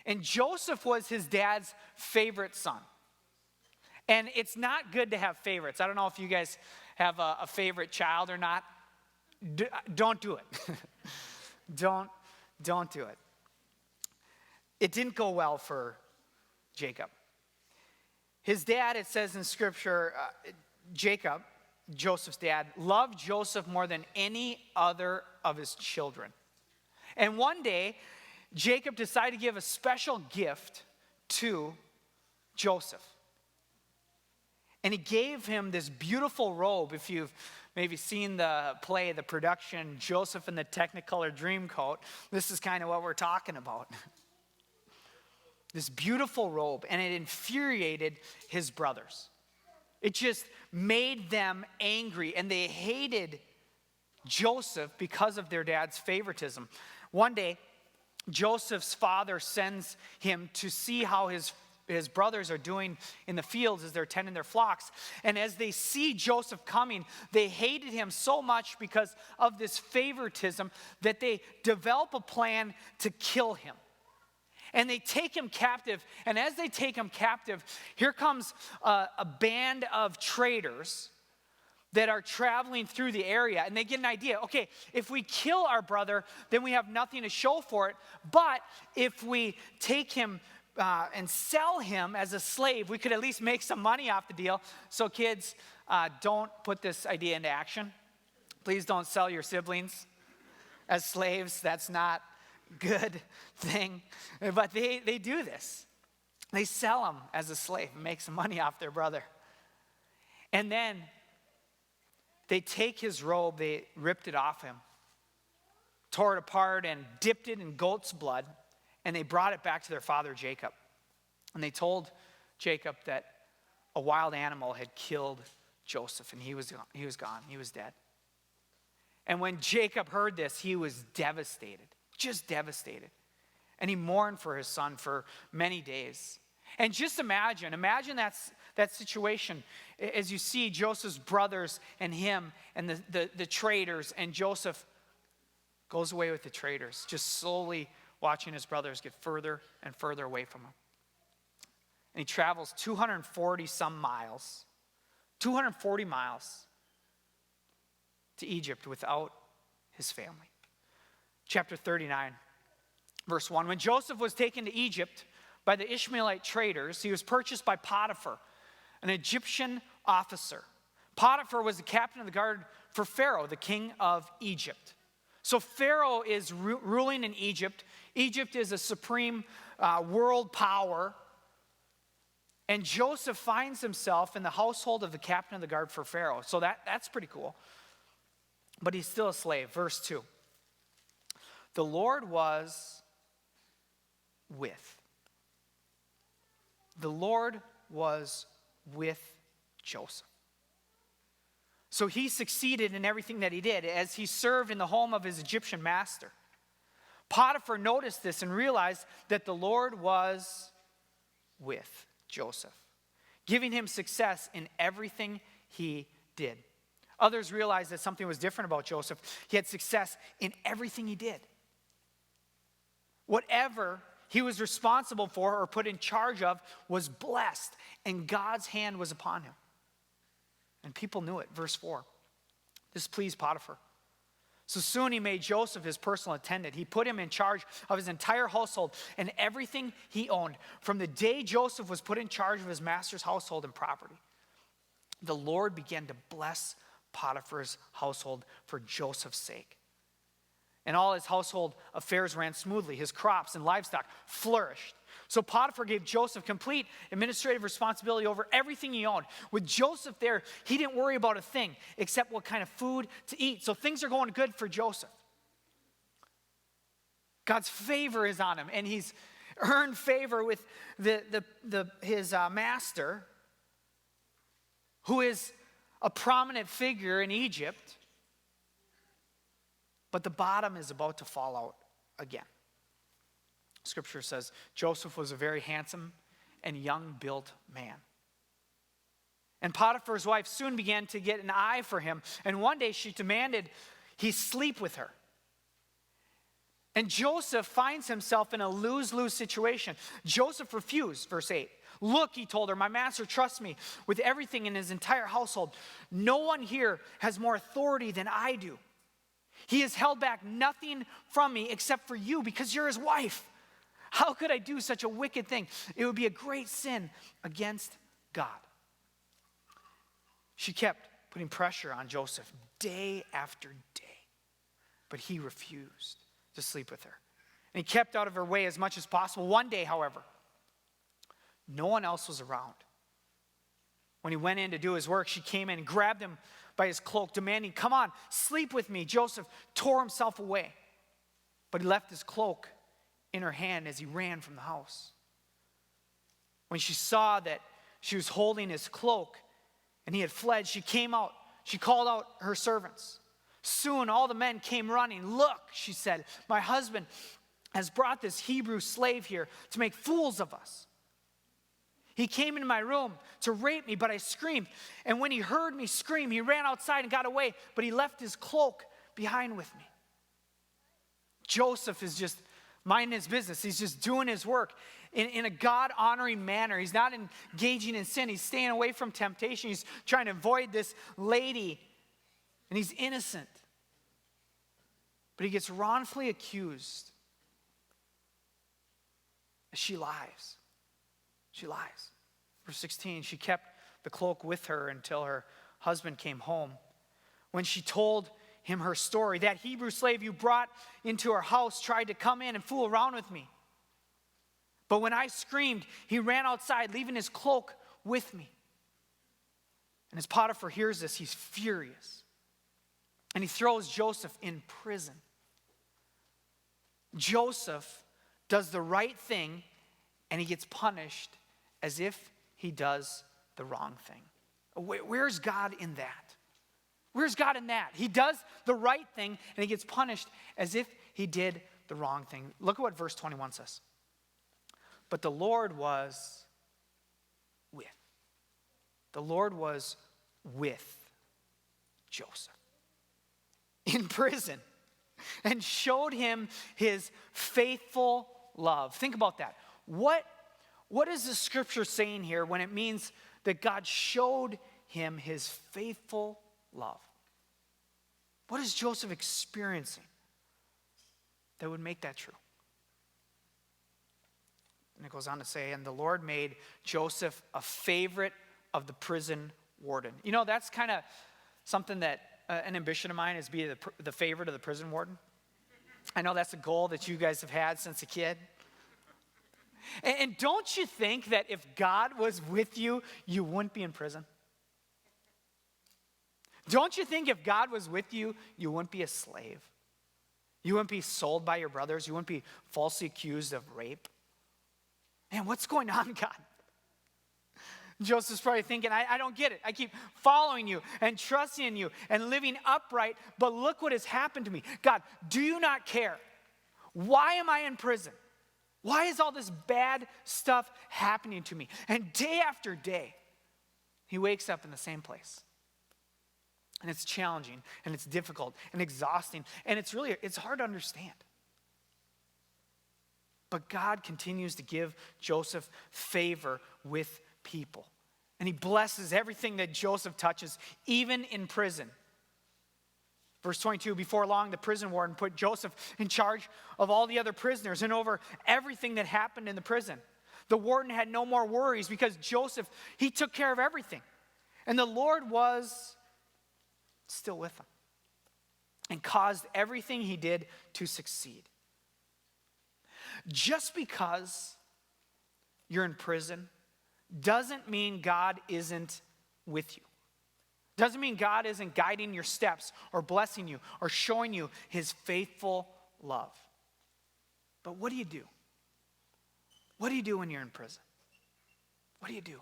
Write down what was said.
And Joseph was his dad's favorite son. And it's not good to have favorites. I don't know if you guys have a favorite child or not. Don't do it. Don't do it. It didn't go well for Jacob. His dad, it says in Scripture, Jacob, Joseph's dad, loved Joseph more than any other of his children. And one day, Jacob decided to give a special gift to Joseph. And he gave him this beautiful robe. If you've maybe seen the play, the production, Joseph in the Technicolor Dreamcoat, this is kind of what we're talking about. This beautiful robe, and it infuriated his brothers. It just made them angry, and they hated Joseph because of their dad's favoritism. One day, Joseph's father sends him to see how his brothers are doing in the fields as they're tending their flocks. And as they see Joseph coming, they hated him so much because of this favoritism that they develop a plan to kill him. And they take him captive. And as they take him captive, here comes a band of traders that are traveling through the area. And they get an idea. Okay, if we kill our brother, then we have nothing to show for it. But if we take him and sell him as a slave, we could at least make some money off the deal. So kids, don't put this idea into action. Please don't sell your siblings as slaves. That's not good thing. But they do this. They sell him as a slave and make some money off their brother. And then they take his robe, they ripped it off him, tore it apart and dipped it in goat's blood, and they brought it back to their father Jacob. And they told Jacob that a wild animal had killed Joseph, and he was gone, he was dead. And when Jacob heard this, he was devastated. Just devastated. And he mourned for his son for many days. And just imagine that situation as you see Joseph's brothers and him and the traders, and Joseph goes away with the traders, just slowly watching his brothers get further and further away from him. And he travels 240 miles to Egypt without his family. Chapter 39, verse 1. When Joseph was taken to Egypt by the Ishmaelite traders, he was purchased by Potiphar, an Egyptian officer. Potiphar was the captain of the guard for Pharaoh, the king of Egypt. So Pharaoh is ruling in Egypt. Egypt is a supreme world power. And Joseph finds himself in the household of the captain of the guard for Pharaoh. So that's pretty cool. But he's still a slave. Verse 2. The Lord was with. The Lord was with Joseph. So he succeeded in everything that he did as he served in the home of his Egyptian master. Potiphar noticed this and realized that the Lord was with Joseph, giving him success in everything he did. Others realized that something was different about Joseph. He had success in everything he did. Whatever he was responsible for or put in charge of was blessed, and God's hand was upon him. And people knew it. Verse 4. This pleased Potiphar. So soon he made Joseph his personal attendant. He put him in charge of his entire household and everything he owned. From the day Joseph was put in charge of his master's household and property, the Lord began to bless Potiphar's household for Joseph's sake. And all his household affairs ran smoothly. His crops and livestock flourished. So Potiphar gave Joseph complete administrative responsibility over everything he owned. With Joseph there, he didn't worry about a thing except what kind of food to eat. So things are going good for Joseph. God's favor is on him, and he's earned favor with his master, who is a prominent figure in Egypt. But the bottom is about to fall out again. Scripture says Joseph was a very handsome and young-built man. And Potiphar's wife soon began to get an eye for him. And one day she demanded he sleep with her. And Joseph finds himself in a lose-lose situation. Joseph refused, verse 8. Look, he told her, my master trusts me with everything in his entire household. No one here has more authority than I do. He has held back nothing from me except for you because you're his wife. How could I do such a wicked thing? It would be a great sin against God. She kept putting pressure on Joseph day after day, but he refused to sleep with her. And he kept out of her way as much as possible. One day, however, no one else was around. When he went in to do his work, she came in and grabbed him by his cloak, demanding, come on, sleep with me. Joseph tore himself away, but he left his cloak in her hand as he ran from the house. When she saw that she was holding his cloak and he had fled, she came out. She called out her servants. Soon all the men came running. Look, she said, my husband has brought this Hebrew slave here to make fools of us. He came into my room to rape me, but I screamed. And when he heard me scream, he ran outside and got away, but he left his cloak behind with me. Joseph is just minding his business. He's just doing his work in a God-honoring manner. He's not engaging in sin. He's staying away from temptation. He's trying to avoid this lady, and he's innocent. But he gets wrongfully accused. She lies. She lies. Verse 16, she kept the cloak with her until her husband came home. When she told him her story, that Hebrew slave you brought into our house tried to come in and fool around with me. But when I screamed, he ran outside, leaving his cloak with me. And as Potiphar hears this, he's furious. And he throws Joseph in prison. Joseph does the right thing, and he gets punished as if he does the wrong thing. Where's God in that? Where's God in that? He does the right thing, and he gets punished as if he did the wrong thing. Look at what verse 21 says. But the Lord was with. The Lord was with Joseph in prison and showed him his faithful love. Think about that. What is the scripture saying here when it means that God showed him his faithful love? What is Joseph experiencing that would make that true? And it goes on to say, and the Lord made Joseph a favorite of the prison warden. You know, that's kind of something that an ambition of mine is be the favorite of the prison warden. I know that's a goal that you guys have had since a kid. And don't you think that if God was with you, you wouldn't be in prison? Don't you think if God was with you, you wouldn't be a slave? You wouldn't be sold by your brothers. You wouldn't be falsely accused of rape. Man, what's going on, God? Joseph's probably thinking, I don't get it. I keep following you and trusting in you and living upright, but look what has happened to me. God, do you not care? Why am I in prison? Why is all this bad stuff happening to me? And day after day, he wakes up in the same place. And it's challenging, and it's difficult, and exhausting, and it's hard to understand. But God continues to give Joseph favor with people. And he blesses everything that Joseph touches, even in prison. Verse 22, before long, the prison warden put Joseph in charge of all the other prisoners and over everything that happened in the prison. The warden had no more worries because Joseph, he took care of everything. And the Lord was still with him and caused everything he did to succeed. Just because you're in prison doesn't mean God isn't with you. Doesn't mean God isn't guiding your steps or blessing you or showing you his faithful love. But what do you do? What do you do when you're in prison? What do you do?